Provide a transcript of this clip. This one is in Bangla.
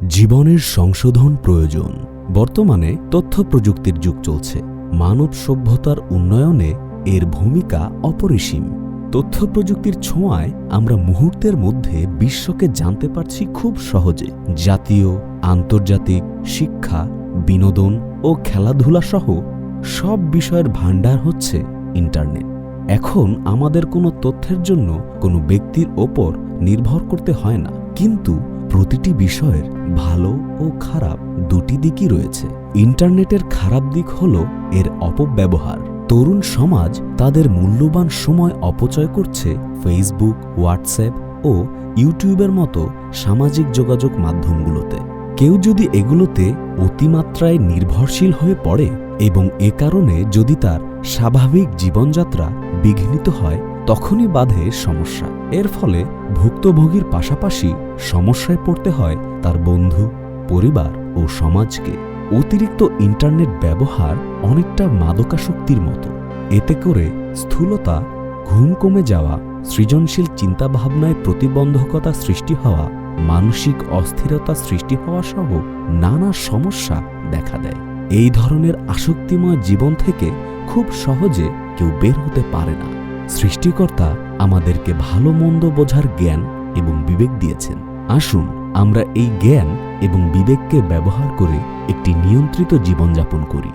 জীবনের সংশোধন প্রয়োজন। বর্তমানে তথ্য প্রযুক্তির যুগ চলছে। মানব সভ্যতার উন্নয়নে এর ভূমিকা অপরিসীম। তথ্য প্রযুক্তির ছোঁয়ায় আমরা মুহূর্তের মধ্যে বিশ্বকে জানতে পারছি খুব সহজে। জাতীয়, আন্তর্জাতিক, শিক্ষা, বিনোদন ও খেলাধুলা সহ সব বিষয়ের ভাণ্ডার হচ্ছে ইন্টারনেট। এখন আমাদের কোনো তথ্যের জন্য কোনো ব্যক্তির ওপর নির্ভর করতে হয় না, কিন্তু প্রতিটি বিষয়ের ভালো ও খারাপ দুটি দিকই রয়েছে। ইন্টারনেটের খারাপ দিক হল এর অপব্যবহার। তরুণ সমাজ তাদের মূল্যবান সময় অপচয় করছে ফেসবুক, হোয়াটসঅ্যাপ ও ইউটিউবের মতো সামাজিক যোগাযোগ মাধ্যমগুলোতে। কেউ যদি এগুলোতে অতিমাত্রায় নির্ভরশীল হয়ে পড়ে এবং এ কারণে যদি তার স্বাভাবিক জীবনযাত্রা বিঘ্নিত হয়, তখনই বাধে সমস্যা। এর ফলে ভুক্তভোগীর পাশাপাশি সমস্যায় পড়তে হয় তার বন্ধু, পরিবার ও সমাজকে। অতিরিক্ত ইন্টারনেট ব্যবহার অনেকটা মাদকাসক্তির মতো। এতে করে স্থূলতা, ঘুম কমে যাওয়া, সৃজনশীল চিন্তাভাবনায় প্রতিবন্ধকতা সৃষ্টি হওয়া, মানসিক অস্থিরতা সৃষ্টি হওয়া সহ নানা সমস্যা দেখা দেয়। এই ধরনের আসক্তিময় জীবন থেকে খুব সহজে কেউ বের হতে পারে না। সৃষ্টিকর্তা আমাদেরকে ভালো মন্দ বোঝার জ্ঞান এবং বিবেক দিয়েছেন। আসুন আমরা এই জ্ঞান এবং বিবেককে ব্যবহার করে একটি নিয়ন্ত্রিত জীবনযাপন করি।